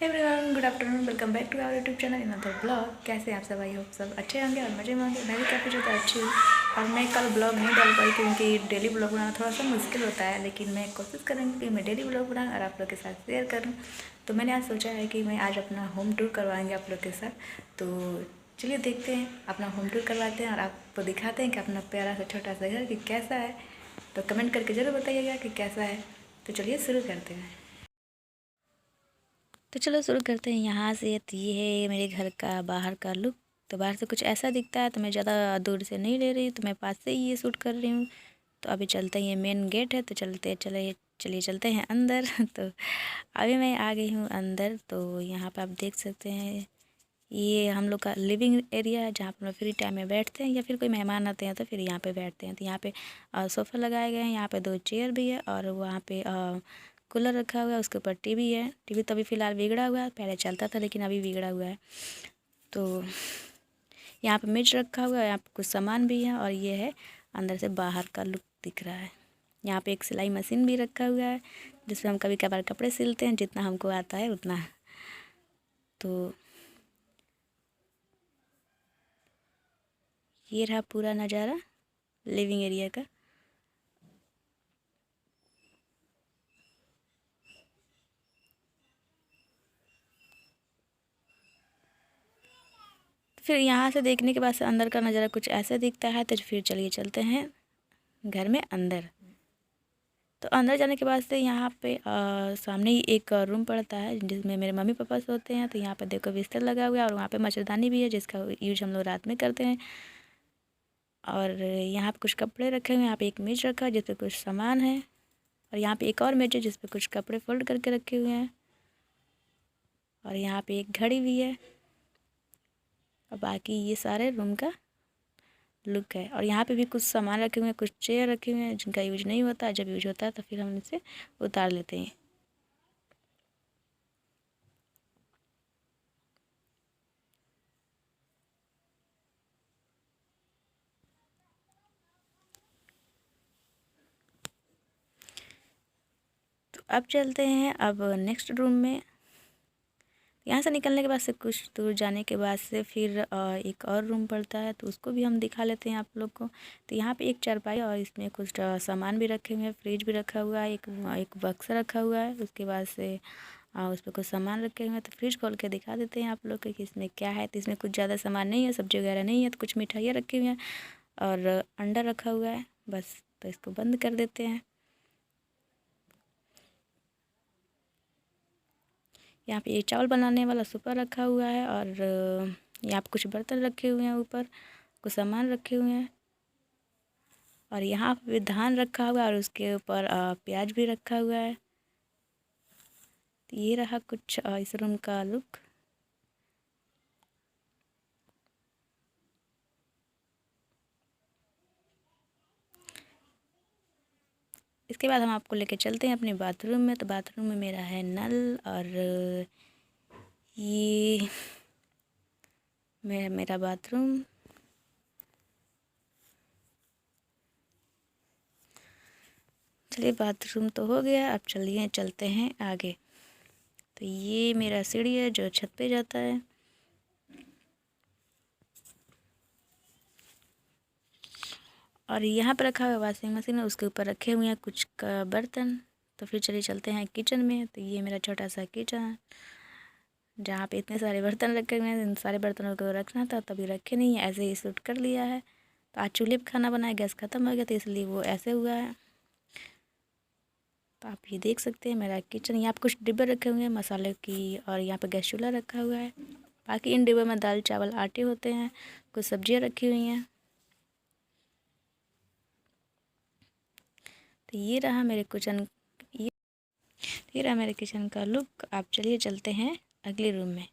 Everyone, good afternoon. Welcome back to our YouTube channel in other blog. कैसे हैं आप सब? आई होप सब अच्छे होंगे और मजे में होंगे। मैं भी काफ़ी ज़्यादा अच्छी हूँ। और मैं कल ब्लॉग नहीं डाल पाई क्योंकि डेली ब्लॉग बनाना थोड़ा सा मुश्किल होता है, लेकिन मैं कोशिश करूँगी कि मैं डेली ब्लॉग बनाऊँ और आप लोग के साथ शेयर करूँ। तो मैंने आज सोचा है कि मैं आज अपना होम टूर करवाएंगे आप लोग के साथ। तो चलिए देखते हैं, अपना होम टूर करवाते हैं और आपको दिखाते हैं कि अपना प्यारा सा छोटा सा घर कि कैसा है। तो कमेंट करके ज़रूर बताइएगा कि कैसा है। तो चलिए शुरू करते हैं। तो चलो शुरू करते हैं यहाँ से। तो ये है मेरे घर का बाहर का लुक। तो बाहर से कुछ ऐसा दिखता है, तो मैं ज़्यादा दूर से नहीं ले रही, तो मैं पास से ही ये शूट कर रही हूँ। तो अभी चलते हैं, ये मेन गेट है, तो चलिए चलते हैं अंदर। तो अभी मैं आ गई हूँ अंदर। तो यहाँ पर आप देख सकते हैं, ये हम लोग का लिविंग एरिया है, जहाँ पर फ्री टाइम में बैठते हैं या फिर कोई मेहमान आते हैं तो फिर यहाँ पे बैठते हैं। तो यहाँ पे सोफ़ा लगाए गए हैं, यहाँ पे 2 चेयर भी है और वहाँ पे कूलर रखा हुआ है, उसके ऊपर टीवी है। टीवी तो अभी फ़िलहाल बिगड़ा हुआ है, पहले चलता था लेकिन अभी बिगड़ा हुआ है। तो यहाँ पे मेज रखा हुआ है, यहाँ पे कुछ सामान भी है और ये है अंदर से बाहर का लुक दिख रहा है। यहाँ पे एक सिलाई मशीन भी रखा हुआ है, जिसमें हम कभी कभार कपड़े सिलते हैं, जितना हमको आता है उतना। तो ये रहा पूरा नज़ारा लिविंग एरिया का। फिर यहाँ से देखने के बाद से अंदर का नज़ारा कुछ ऐसा दिखता है। तो फिर चलिए चलते हैं घर में अंदर। तो अंदर जाने के बाद से यहाँ पे सामने ही एक रूम पड़ता है जिसमें मेरे मम्मी पापा सोते हैं। तो यहाँ पे देखो बिस्तर लगा हुआ है और वहाँ पे मच्छरदानी भी है, जिसका यूज हम लोग रात में करते हैं। और यहाँ पे कुछ कपड़े रखे हुए हैं, यहाँ पे एक मेज रखा है जिस पे कुछ सामान है, और यहाँ पे एक और मेज है जिस पे कुछ कपड़े फोल्ड करके रखे हुए हैं, और यहाँ पे एक घड़ी भी है। और बाकी ये सारे रूम का लुक है। और यहाँ पे भी कुछ सामान रखे हुए हैं, कुछ चेयर रखे हुए हैं जिनका यूज नहीं होता है। जब यूज होता है तो फिर हम इसे उतार लेते हैं। तो अब चलते हैं अब नेक्स्ट रूम में। यहाँ से निकलने के बाद से कुछ दूर जाने के बाद से फिर एक और रूम पड़ता है, तो उसको भी हम दिखा लेते हैं आप लोग को। तो यहाँ पे एक चारपाई और इसमें कुछ सामान भी रखे हुए हैं, फ्रिज भी रखा हुआ है, एक बक्सा रखा हुआ है। उसके बाद से उस पर कुछ सामान रखे हुए हैं। तो फ्रिज खोल के दिखा देते हैं आप लोग को कि इसमें क्या है। तो इसमें कुछ ज़्यादा सामान नहीं है, सब्जी वगैरह नहीं है। तो कुछ मिठाइयाँ रखी हुई हैं और अंडा रखा हुआ है बस। तो इसको बंद कर देते हैं। यहाँ पे ये चावल बनाने वाला सुपर रखा हुआ है और यहाँ पे कुछ बर्तन रखे हुए हैं, ऊपर कुछ सामान रखे हुए हैं, और यहाँ पे धान रखा हुआ है और उसके ऊपर प्याज भी रखा हुआ है। तो ये रहा कुछ इस रूम का लुक। इसके बाद हम आपको लेके चलते हैं अपने बाथरूम में। तो बाथरूम में मेरा है नल, और ये मेरा बाथरूम। चलिए बाथरूम तो हो गया, अब चलिए चलते हैं आगे। तो ये मेरा सीढ़ी है जो छत पे जाता है। और यहाँ पर रखा हुआ वॉशिंग मशीन है, उसके ऊपर रखे हुए हैं कुछ का बर्तन। तो फिर चलिए चलते हैं किचन में। तो ये मेरा छोटा सा किचन है, जहाँ पे इतने सारे बर्तन रखे हुए हैं। इन सारे बर्तनों को रखना था तभी रखे नहीं है, ऐसे ही शूट कर लिया है। तो आज चूल्हे पे खाना बनाया, गैस ख़त्म हो गया तो इसलिए वो ऐसे हुआ है। तो आप ये देख सकते हैं मेरा किचन। यहाँ पे कुछ डिब्बे रखे हुए हैं मसाले की, और यहाँ पे गैस चूल्हा रखा हुआ है। बाकी इन डिब्बे में दाल चावल आटे होते हैं, कुछ सब्जियाँ रखी हुई हैं। तो ये रहा मेरे किचन का लुक। आप चलिए चलते हैं अगले रूम में।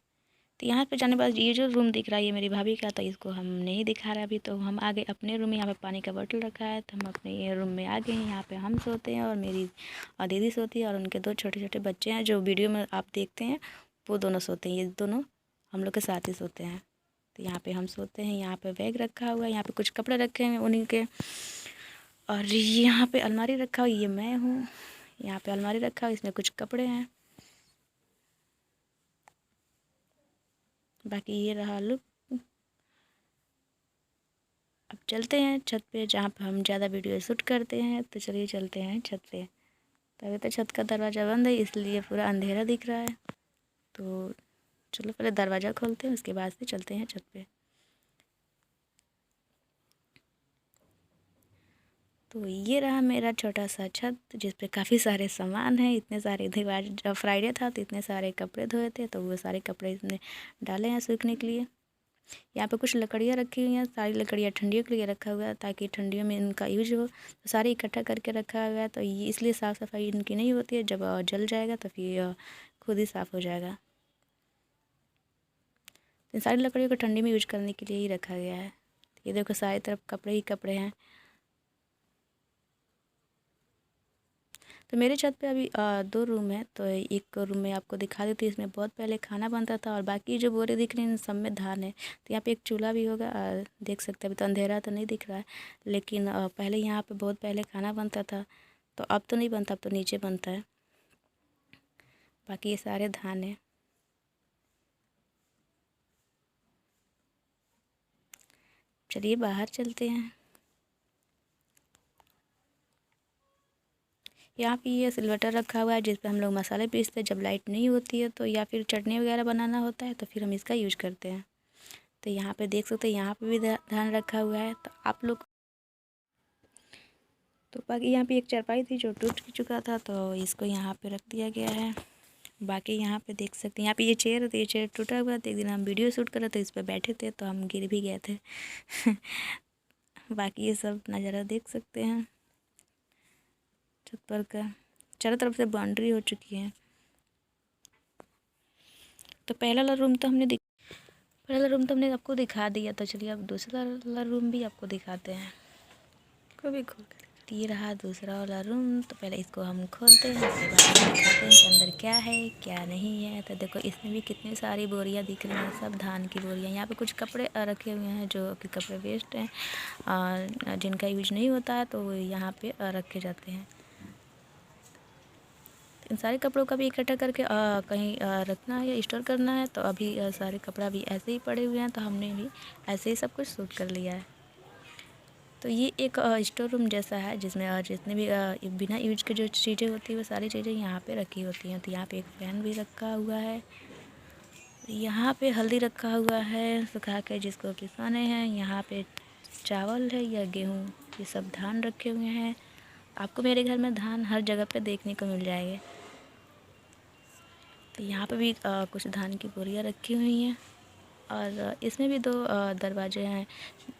तो यहाँ पे जाने के बाद ये जो रूम दिख रहा है ये मेरी भाभी का था, इसको हम नहीं दिखा रहा अभी। तो हम आ गए अपने रूम में। यहाँ पे पानी का बोतल रखा है, तो हम अपने ये रूम में आ गए हैं। यहाँ पे हम सोते हैं और मेरी दीदी सोती है, और उनके 2 छोटे छोटे बच्चे हैं जो वीडियो में आप देखते हैं, वो दोनों सोते हैं। ये दोनों हम लोग के साथ ही सोते हैं। तो यहाँ पे हम सोते हैं। यहाँ पे बैग रखा हुआ है, यहाँ पे कुछ कपड़े रखे हैं उन्हीं के, और यहाँ पे अलमारी रखा हुआ, ये मैं हूँ। यहाँ पे अलमारी रखा हुआ, इसमें कुछ कपड़े हैं। बाकी ये रहा लुक। अब चलते हैं छत पे जहाँ पे हम ज़्यादा वीडियो शूट करते हैं। तो चलिए चलते हैं छत पे। तो अभी तो छत का दरवाज़ा बंद है, इसलिए पूरा अंधेरा दिख रहा है। तो चलो पहले दरवाज़ा खोलते हैं, उसके बाद से चलते हैं छत पे। तो ये रहा मेरा छोटा सा छत, जिस पे काफ़ी सारे सामान हैं। इतने सारे दीवार, जब फ्राइडे था तो इतने सारे कपड़े धोए थे, तो वो सारे कपड़े इसमें डाले हैं सूखने के लिए। यहाँ पे कुछ लकड़ियाँ रखी हुई हैं, सारी लकड़ियाँ ठंडियों के लिए रखा हुआ है ताकि ठंडियों में इनका यूज हो। तो सारी इकट्ठा करके रखा हुआ है, तो ये इसलिए साफ़ सफाई इनकी नहीं होती है। जब जल जाएगा तो फिर खुद ही साफ़ हो जाएगा। तो इन सारी लकड़ियों को ठंडी में यूज करने के लिए ही रखा गया है। ये देखो सारी तरफ कपड़े ही कपड़े हैं। तो मेरे छत पे अभी 2 रूम है। तो एक रूम में आपको दिखा देती हूँ, इसमें बहुत पहले खाना बनता था, और बाकी जो बोरे दिख रहे हैं इन सब में धान है। तो यहाँ पे एक चूल्हा भी होगा, देख सकते हैं। अभी तो अंधेरा तो नहीं दिख रहा है, लेकिन पहले यहाँ पे बहुत पहले खाना बनता था। तो अब तो नहीं बनता, अब तो नीचे बनता है। बाकी ये सारे धान है। चलिए बाहर चलते हैं। यहाँ पे ये सिलवटर रखा हुआ है, जिस पे हम लोग मसाले पीसते हैं जब लाइट नहीं होती है, तो या फिर चटनी वगैरह बनाना होता है तो फिर हम इसका यूज करते हैं। तो यहाँ पे देख सकते हैं, यहाँ पे भी धान रखा हुआ है। तो आप लोग, तो बाकी यहाँ पे एक चारपाई थी जो टूट चुका था, तो इसको यहाँ पे रख दिया गया है। बाकी यहाँ पे देख सकते हैं, यहाँ पे ये चेयर थी, ये चेयर टूटा हुआ था। एक दिन हम वीडियो शूट कर रहे थे, इस पर बैठे थे तो हम गिर भी गए थे। बाकी ये सब नज़ारा देख सकते हैं छत पर का। चारों तरफ से बाउंड्री हो चुकी है। तो पहला रूम तो हमने आपको दिखा दिया। तो चलिए अब दूसरा वाला रूम भी आपको दिखाते हैं। को भी खोल कर, ये रहा दूसरा वाला रूम। तो पहले इसको हम खोलते हैं, उसके बाद दिखाते हैं कि अंदर क्या है क्या नहीं है। तो देखो इसमें भी कितनी सारी बोरियां दिख रही हैं, सब धान की बोरियां। यहाँ पे कुछ कपड़े रखे हुए हैं जो कि कपड़े वेस्ट हैं, जिनका यूज नहीं होता है, तो वो यहाँ पे रखे जाते हैं। इन सारे कपड़ों का भी इकट्ठा करके कहीं रखना है या स्टोर करना है। तो अभी सारे कपड़ा भी ऐसे ही पड़े हुए हैं, तो हमने भी ऐसे ही सब कुछ शूट कर लिया है। तो ये एक स्टोर रूम जैसा है, जिसमें जितने भी बिना यूज के जो चीज़ें होती हैं वो सारी चीज़ें यहाँ पे रखी होती हैं। तो यहाँ पे एक फैन भी रखा हुआ है। यहाँ पे हल्दी रखा हुआ है सुखा के, जिसको पिसाने हैं। यहाँ पे चावल है या गेहूँ, ये सब धान रखे हुए हैं। आपको मेरे घर में धान हर जगह पे देखने को मिल जाएंगे। तो यहाँ पे भी कुछ धान की बोरियाँ रखी हुई हैं, और इसमें भी 2 दरवाजे हैं।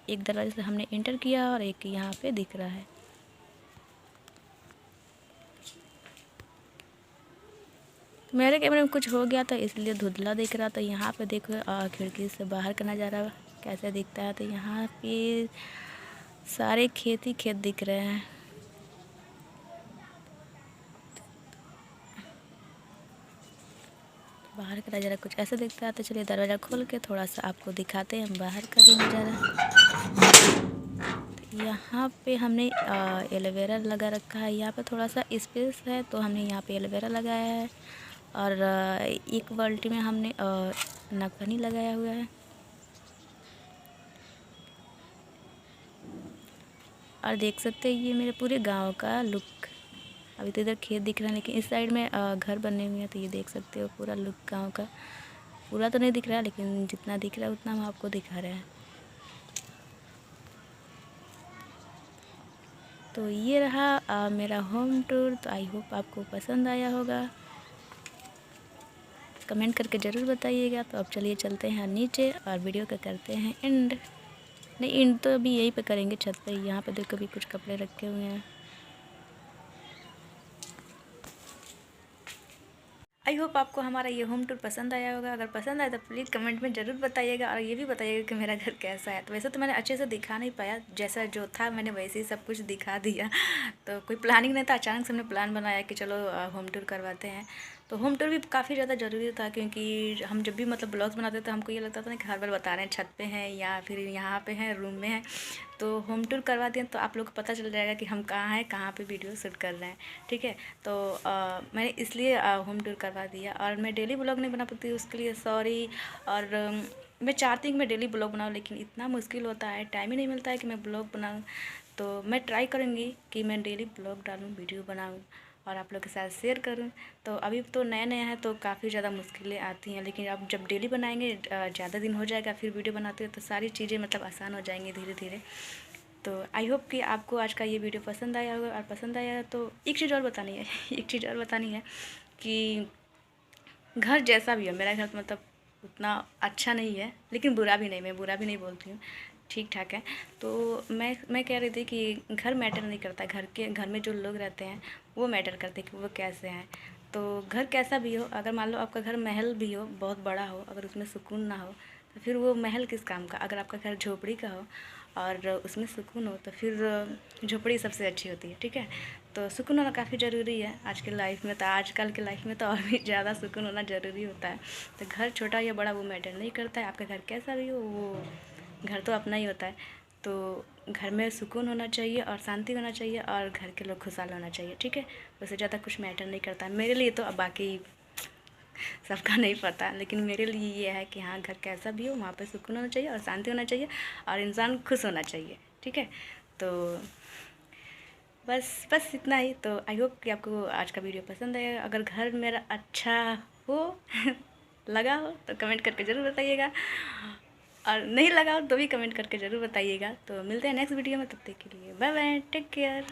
एक दरवाजे से हमने इंटर किया और एक यहाँ पे दिख रहा है। मेरे कैमरे में कुछ हो गया था इसलिए धुंधला दिख रहा था। यहाँ पे देखो खिड़की से बाहर का नज़ारा कैसे दिखता है। तो यहाँ पे सारे खेत ही खेत दिख रहे हैं। बाहर का नज़ारा कुछ ऐसा दिखता है। तो चलिए दरवाज़ा खोल के थोड़ा सा आपको दिखाते हैं बाहर का भी नज़ारा। तो यहाँ पे हमने एलोवेरा लगा रखा है। यहाँ पे थोड़ा सा स्पेस है, तो हमने यहाँ पे एलोवेरा लगाया है। और एक बाल्टी में हमने नागफनी लगाया हुआ है। और देख सकते हैं ये मेरे पूरे गांव का लुक। अभी तो इधर खेत दिख रहा है, लेकिन इस साइड में घर बने हुए हैं। तो ये देख सकते हो पूरा लुक गांव का। पूरा तो नहीं दिख रहा, लेकिन जितना दिख रहा है उतना हम आपको दिखा रहे हैं। तो ये रहा मेरा होम टूर। तो आई होप आपको पसंद आया होगा। कमेंट करके ज़रूर बताइएगा। तो अब चलिए चलते हैं नीचे और वीडियो का करते हैं एंड। नहीं, एंड तो अभी यहीं पे करेंगे, छत पे। यहाँ पे देखो भी कुछ कपड़े रखे हुए हैं। आई होप आपको हमारा ये होम टूर पसंद आया होगा। अगर पसंद आया तो प्लीज़ कमेंट में ज़रूर बताइएगा, और ये भी बताइएगा कि मेरा घर कैसा है। तो वैसे तो मैंने अच्छे से दिखा नहीं पाया, जैसा जो था मैंने वैसे ही सब कुछ दिखा दिया। तो कोई प्लानिंग नहीं था, अचानक से हमने प्लान बनाया कि चलो होम टूर करवाते हैं। तो होम टूर भी काफ़ी ज़्यादा ज़रूरी था, क्योंकि हम जब भी मतलब ब्लॉग्स बनाते थे तो हमको ये लगता था ना कि हर बार बता रहे हैं छत पे हैं या फिर यहाँ पे हैं, रूम में हैं। तो होम टूर करवा दिए तो आप लोग को पता चल जाएगा कि हम कहाँ हैं, कहाँ पे वीडियो शूट कर रहे हैं, ठीक है। तो मैंने इसलिए होम टूर करवा दिया। और मैं डेली ब्लॉग नहीं बना पाती, उसके लिए सॉरी। और मैं चाहती हूँ कि मैं डेली ब्लॉग बनाऊँ, लेकिन इतना मुश्किल होता है, टाइम ही नहीं मिलता है कि मैं ब्लॉग बनाऊँ। तो मैं ट्राई करूँगी कि मैं डेली ब्लॉग डालूँ, वीडियो बनाऊँ और आप लोग के साथ शेयर करूँ। तो अभी तो नया नया है तो काफ़ी ज़्यादा मुश्किलें आती हैं, लेकिन अब जब डेली बनाएंगे, ज़्यादा दिन हो जाएगा फिर वीडियो बनाते हैं तो सारी चीज़ें मतलब आसान हो जाएंगी धीरे धीरे। तो आई होप कि आपको आज का ये वीडियो पसंद आया होगा, और पसंद आया तो एक चीज़ और बतानी है एक चीज़ और बतानी है कि घर जैसा भी हो, मेरा घर मतलब उतना अच्छा नहीं है लेकिन बुरा भी नहीं, मैं बुरा भी नहीं बोलती हूँ, ठीक ठाक है। तो मैं कह रही थी कि घर मैटर नहीं करता, घर में जो लोग रहते हैं वो मैटर करते हैं कि वो कैसे हैं। तो घर कैसा भी हो, अगर मान लो आपका घर महल भी हो, बहुत बड़ा हो, अगर उसमें सुकून ना हो तो फिर वो महल किस काम का। अगर आपका घर झोपड़ी का हो और उसमें सुकून हो तो फिर झोपड़ी सबसे अच्छी होती है, ठीक है। तो सुकून होना काफ़ी ज़रूरी है आज के लाइफ में, तो आजकल के लाइफ में तो और भी ज़्यादा सुकून होना ज़रूरी होता है। तो घर छोटा या बड़ा वो मैटर नहीं करता है, आपका घर कैसा भी हो वो घर तो अपना ही होता है। तो घर में सुकून होना चाहिए और शांति होना चाहिए और घर के लोग खुशहाल होना चाहिए, ठीक है। उससे ज़्यादा कुछ मैटर नहीं करता है मेरे लिए तो। अब बाकी सबका नहीं पता, लेकिन मेरे लिए ये है कि हाँ, घर कैसा भी हो वहाँ पे सुकून होना चाहिए और शांति होना चाहिए और इंसान खुश होना चाहिए, ठीक है। तो बस इतना ही। तो आई होप कि आपको आज का वीडियो पसंद आएगा। अगर घर मेरा अच्छा हो लगा हो तो कमेंट करके ज़रूर बताइएगा, और नहीं लगा हो तो भी कमेंट करके ज़रूर बताइएगा। तो मिलते हैं नेक्स्ट वीडियो में, तब तक के लिए बाय बाय, टेक केयर।